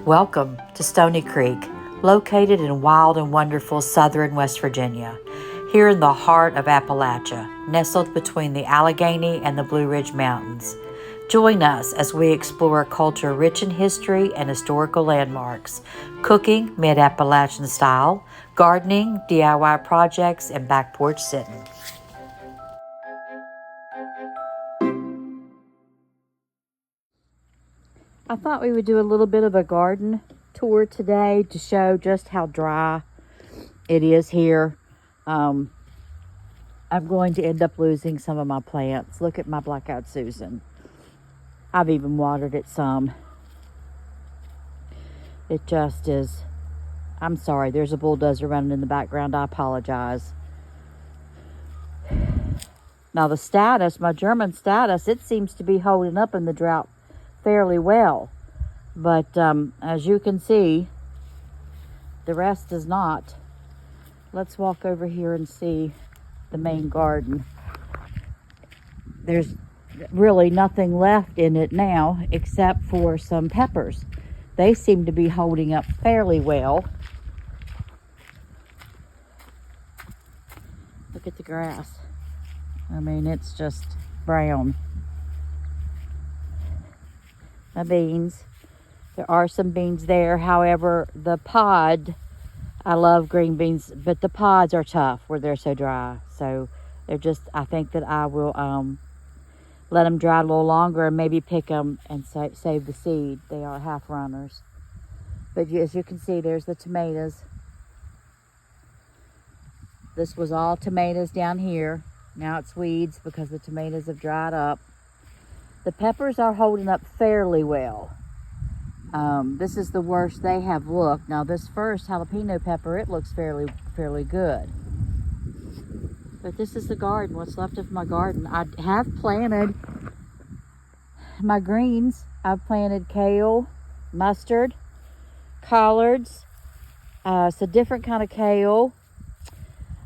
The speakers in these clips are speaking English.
Welcome to Stoney Creek, located in wild and wonderful southern West Virginia, here in the heart of Appalachia, nestled between the Allegheny and the Blue Ridge Mountains. Join us as we explore a culture rich in history and historical landmarks, cooking mid-Appalachian style, gardening, DIY projects, and back porch sitting. I thought we would do a little bit of a garden tour today to show just how dry it is here. I'm going to end up losing some of my plants. Look at my black-eyed Susan. I've even watered it some. It just is. I'm sorry, there's a bulldozer running in the background. I apologize. Now the status, my German status, it seems to be holding up in the drought fairly well, but as you can see, the rest does not. Let's walk over here and see the main garden. There's really nothing left in it now except for some peppers. They seem to be holding up fairly well. Look at the grass. I mean, it's just brown. My beans, there are some beans there. However, the pod, I love green beans, but the pods are tough where they're so dry. So they're just, I think that I will let them dry a little longer and maybe pick them and save the seed. They are half runners. But as you can see, there's the tomatoes. This was all tomatoes down here. Now it's weeds because the tomatoes have dried up. The peppers are holding up fairly well. This is the worst they have looked. Now this first jalapeno pepper, it looks fairly good. But this is the garden, what's left of my garden. I have planted my greens. I've planted kale, mustard, collards, it's a different kind of kale,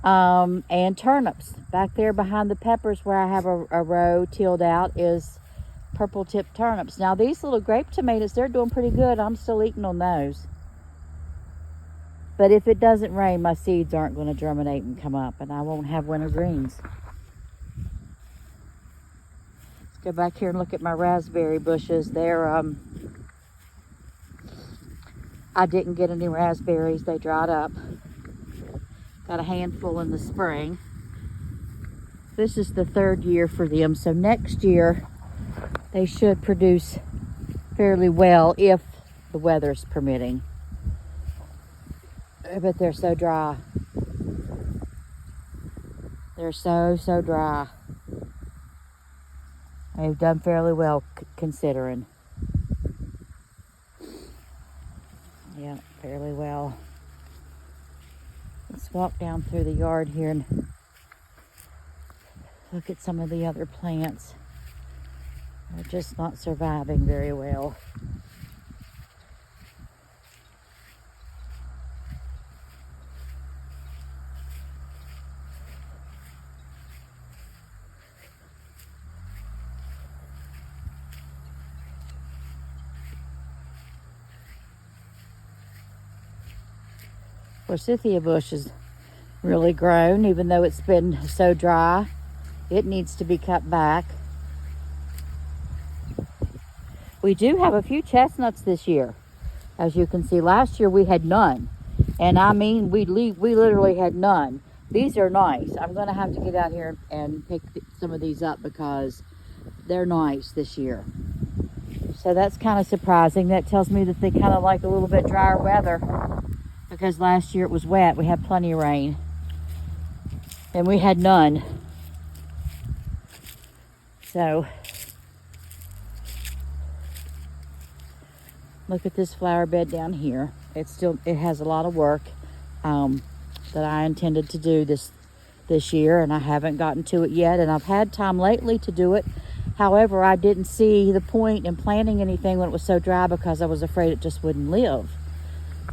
and turnips. Back there behind the peppers where I have a row tilled out is purple tip turnips. Now these little grape tomatoes, they're doing pretty good. I'm still eating on those. But if it doesn't rain, my seeds aren't going to germinate and come up, and I won't have winter greens. Let's go back here and look at my raspberry bushes. They're I didn't get any raspberries. They dried up. Got a handful in the spring. This is the third year for them, so next year they should produce fairly well if the weather's permitting. But they're so dry. They're so dry. They've done fairly well considering. Yeah, fairly well. Let's walk down through the yard here and look at some of the other plants. They're just not surviving very well. Forsythia bush is really grown, even though it's been so dry. It needs to be cut back. We do have a few chestnuts this year. As you can see, last year we had none. And I mean, we literally had none. These are nice. I'm going to have to get out here and pick some of these up because they're nice this year. So that's kind of surprising. That tells me that they kind of like a little bit drier weather, because last year it was wet. We had plenty of rain. And we had none. So look at this flower bed down here. It has a lot of work that I intended to do this year, and I haven't gotten to it yet, and I've had time lately to do it. However, I didn't see the point in planting anything when it was so dry because I was afraid it just wouldn't live.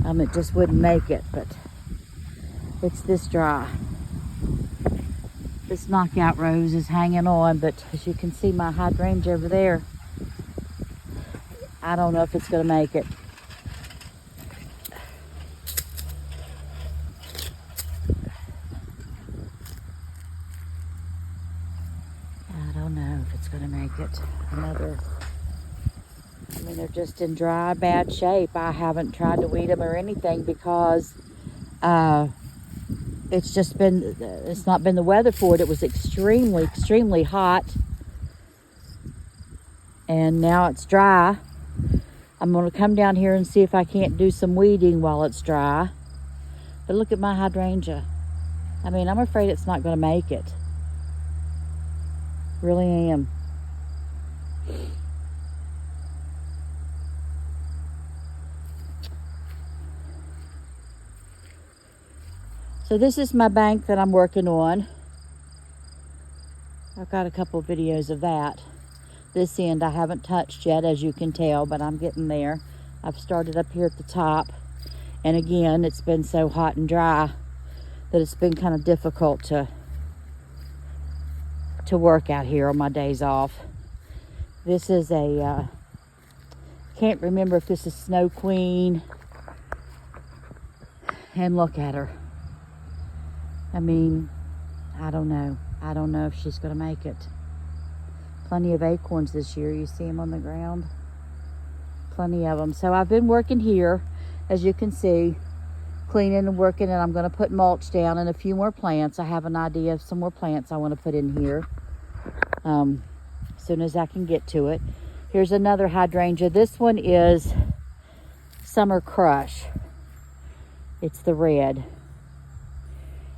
It just wouldn't make it, but it's this dry. This knockout rose is hanging on, but as you can see, my hydrangea over there, I don't know if it's going to make it. it. Another, I mean, they're just in dry, bad shape. I haven't tried to weed them or anything because it's not been the weather for it. It was extremely hot. And now it's dry. I'm going to come down here and see if I can't do some weeding while it's dry. But look at my hydrangea. I mean, I'm afraid it's not going to make it. Really am. So this is my bank that I'm working on. I've got a couple of videos of that. This end I haven't touched yet, as you can tell, but I'm getting there. I've started up here at the top. And again, it's been so hot and dry that it's been kind of difficult to work out here on my days off. This is a, can't remember if this is Snow Queen. And look at her. I mean, I don't know. I don't know if she's going to make it. Plenty of acorns this year. You see them on the ground? Plenty of them. So I've been working here, as you can see, cleaning and working, and I'm going to put mulch down and a few more plants. I have an idea of some more plants I want to put in here as soon as I can get to it. Here's another hydrangea. This one is Summer Crush. It's the red.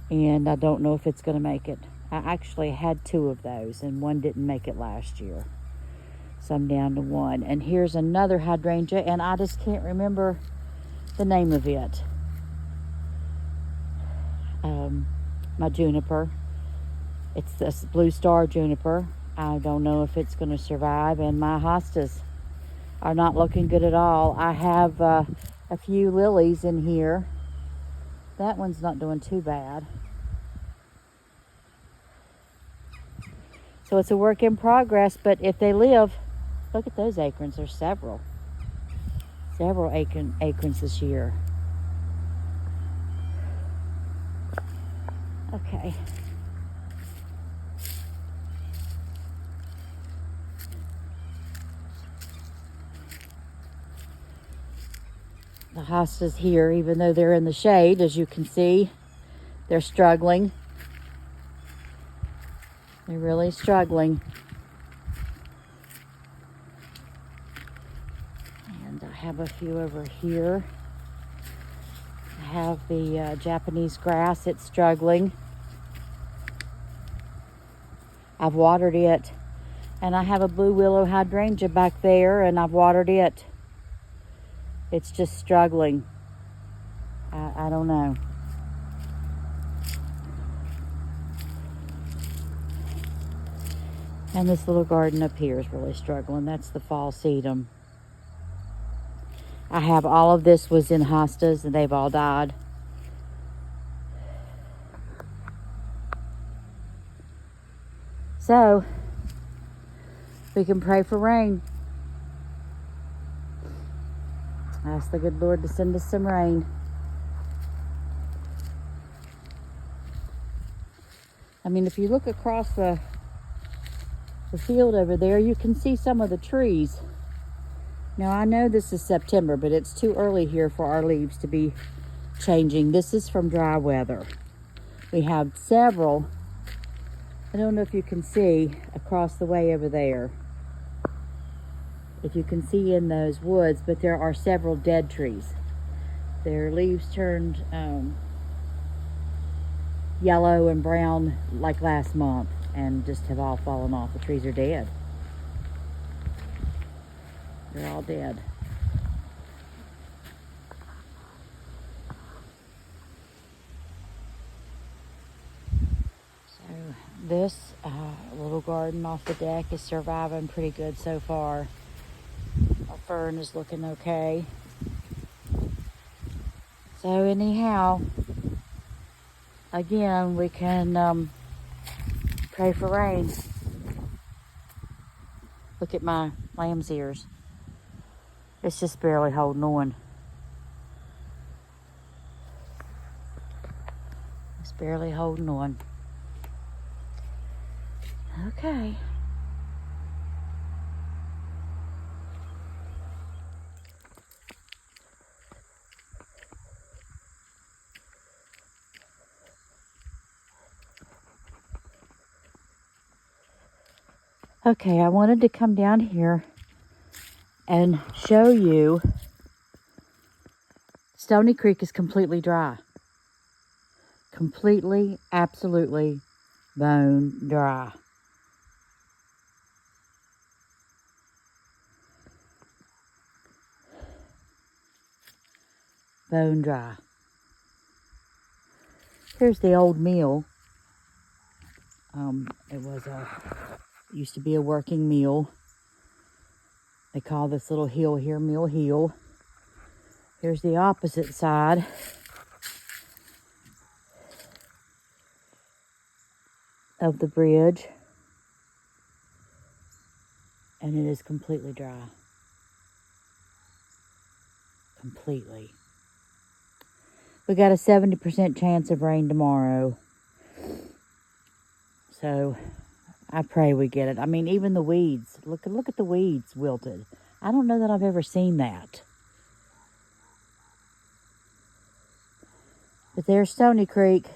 And I don't know if it's going to make it. I actually had 2 of those, and one didn't make it last year. So I'm down to 1. And here's another hydrangea, and I just can't remember the name of it. My juniper. It's this blue star juniper. I don't know if it's going to survive, and my hostas are not looking good at all. I have a few lilies in here. That one's not doing too bad. So it's a work in progress, but if they live, look at those acorns. There's several acorns this year. Okay. The hostas here, even though they're in the shade, as you can see, they're struggling. They're really struggling. And I have a few over here. I have the Japanese grass. It's struggling. I've watered it. And I have a blue willow hydrangea back there, and I've watered it. It's just struggling. I don't know. And this little garden up here is really struggling. That's the fall sedum. I have all of this was in hostas, and they've all died. So, we can pray for rain. Ask the good Lord to send us some rain. I mean, if you look across the field over there, you can see some of the trees. Now, I know this is September, but it's too early here for our leaves to be changing. This is from dry weather. We have several, I don't know if you can see across the way over there, if you can see in those woods, but there are several dead trees. Their leaves turned yellow and brown like last month and just have all fallen off. The trees are dead. They're all dead. So this little garden off the deck is surviving pretty good so far. Our fern is looking okay. So anyhow, again, we can pray for rain. Look at my lamb's ears. It's just barely holding on. It's barely holding on. Okay. Okay, I wanted to come down here and show you Stoney Creek is completely dry. Completely, absolutely bone dry. Bone dry. Here's the old mill. Used to be a working mill. They call this little hill here Mill Hill. Here's the opposite side. Of the bridge. And it is completely dry. Completely. We got a 70% chance of rain tomorrow. So I pray we get it. I mean, even the weeds. Look at the weeds wilted. I don't know that I've ever seen that. But there's Stoney Creek.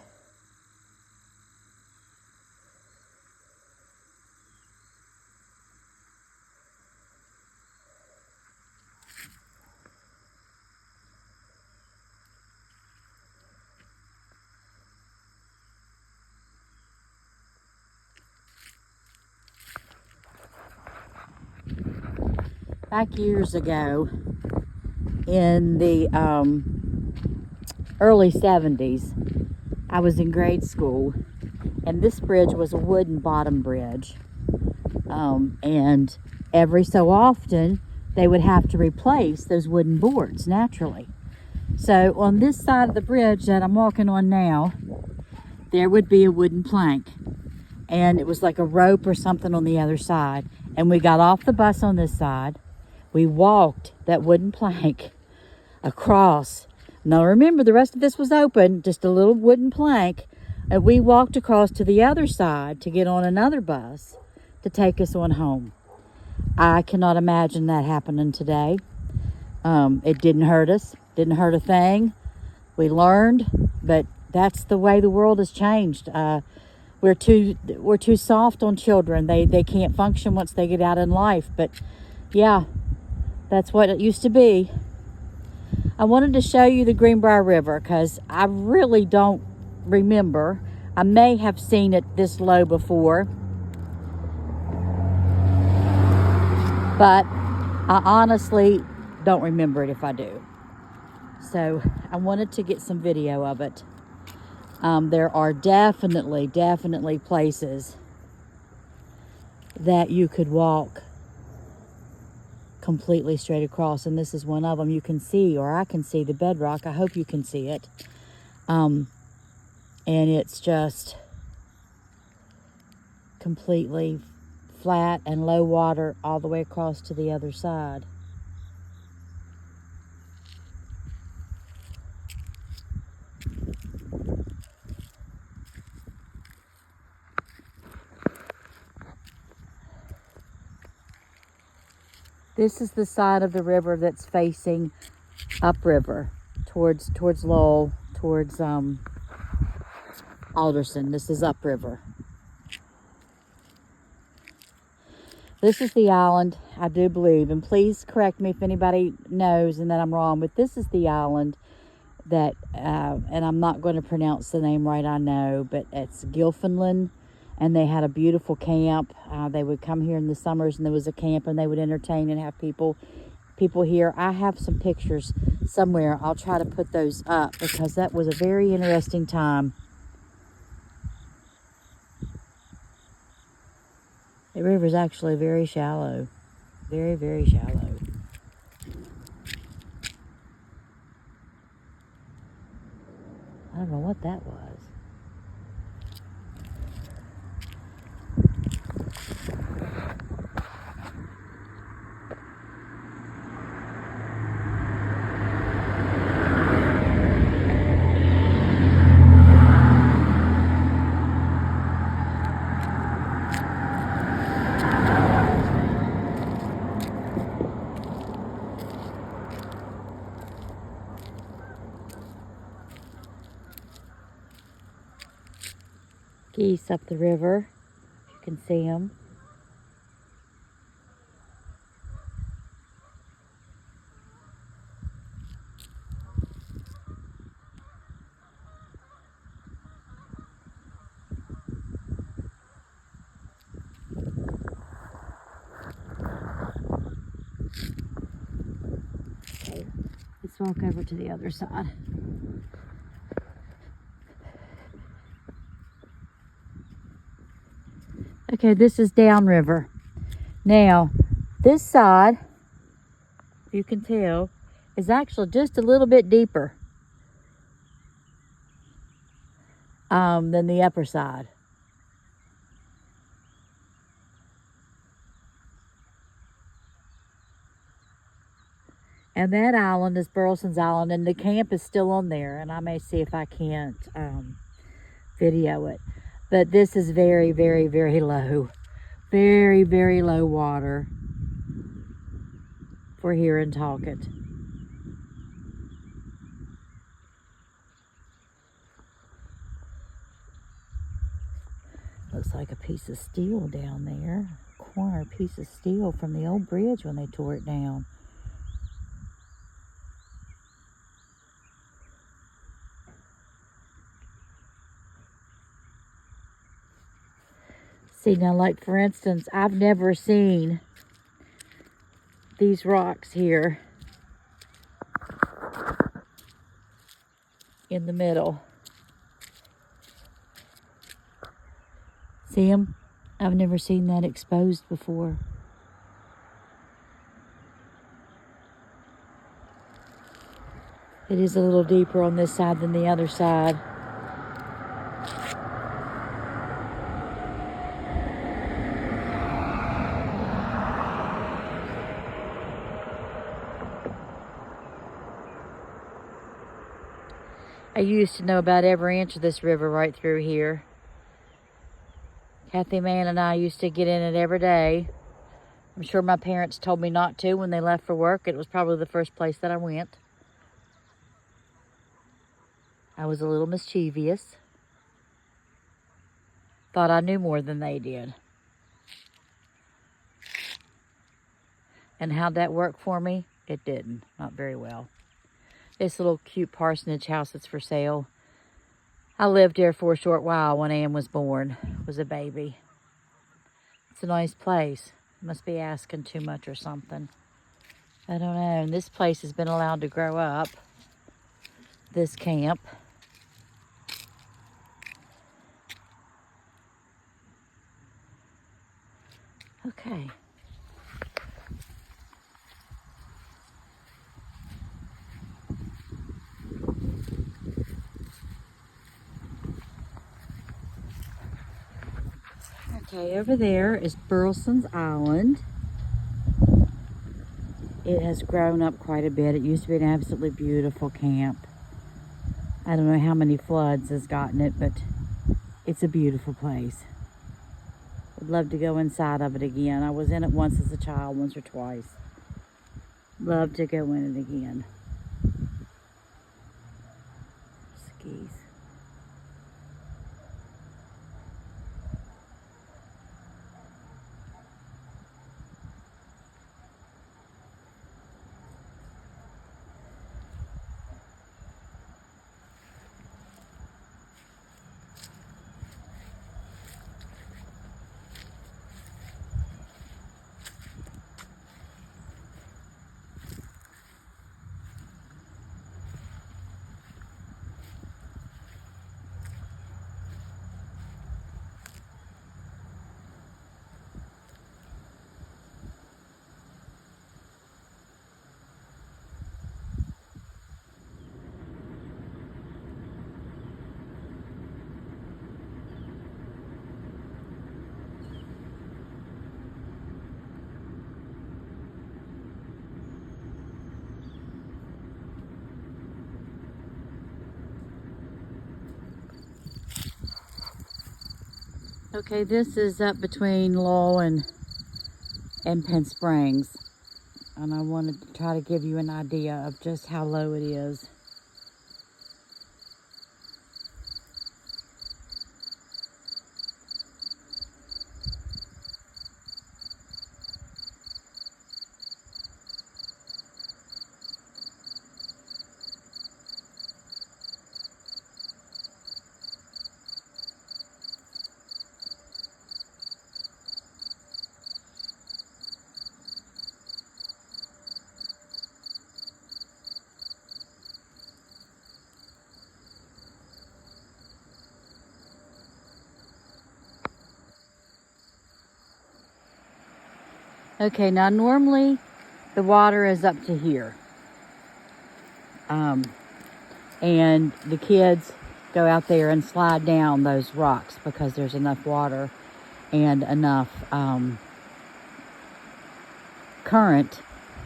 Back years ago, in the early 70s, I was in grade school, and this bridge was a wooden bottom bridge. And every so often, they would have to replace those wooden boards, naturally. So on this side of the bridge that I'm walking on now, there would be a wooden plank. And it was like a rope or something on the other side. And we got off the bus on this side. We walked that wooden plank across. Now remember, the rest of this was open, just a little wooden plank. And we walked across to the other side to get on another bus to take us on home. I cannot imagine that happening today. It didn't hurt us. Didn't hurt a thing. We learned, but that's the way the world has changed. We're too soft on children. They can't function once they get out in life. But yeah, that's what it used to be. I wanted to show you the Greenbrier River because I really don't remember. I may have seen it this low before, but I honestly don't remember it if I do. So I wanted to get some video of it. There are definitely places that you could walk completely straight across, and this is one of them. You can see, or I can see, the bedrock. I hope you can see it. And it's just completely flat and low water all the way across to the other side. This is the side of the river that's facing upriver, towards Lowell, towards Alderson. This is upriver. This is the island, I do believe, and please correct me if anybody knows and that I'm wrong, but this is the island that, and I'm not going to pronounce the name right, I know, but it's Gilfinland. And they had a beautiful camp. They would come here in the summers, and there was a camp, and they would entertain and have people here. I have some pictures somewhere. I'll try to put those up because that was a very interesting time. The river's actually very shallow. Very, very shallow. I don't know what that was. Geese up the river. You can see them. walk over to the other side. Okay, this is downriver. Now, this side, you can tell, is actually just a little bit deeper than the upper side. And that island is Burleson's Island, and the camp is still on there, and I may see if I can't video it. But this is very, very, very low. Very, very low water for here in Talcott. Looks like a piece of steel down there. A corner piece of steel from the old bridge when they tore it down. See, now, like for instance, I've never seen these rocks here in the middle. See them? I've never seen that exposed before. It is a little deeper on this side than the other side. I used to know about every inch of this river right through here. Kathy Mann and I used to get in it every day. I'm sure my parents told me not to when they left for work. It was probably the first place that I went. I was a little mischievous. Thought I knew more than they did. And how'd that work for me? It didn't. Not very well. This little cute parsonage house that's for sale. I lived there for a short while when Ann was born, was a baby. It's a nice place. Must be asking too much or something. I don't know. And this place has been allowed to grow up. This camp. Okay. Okay, over there is Burleson's Island. It has grown up quite a bit. It used to be an absolutely beautiful camp. I don't know how many floods has gotten it, but it's a beautiful place. I'd love to go inside of it again. I was in it once as a child, once or twice. Love to go in it again. Skis. Okay, this is up between Lowell and Penn Springs. And I wanted to try to give you an idea of just how low it is. Okay, now normally the water is up to here. And the kids go out there and slide down those rocks because there's enough water and enough current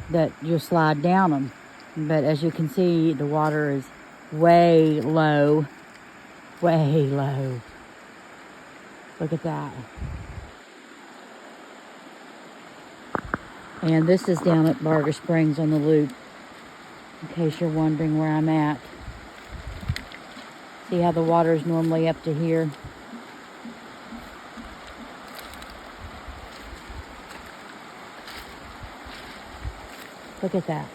that you'll slide down them. But as you can see, the water is way low. Way low. Look at that. And this is down at Barger Springs on the loop, in case you're wondering where I'm at. See how the water is normally up to here? Look at that.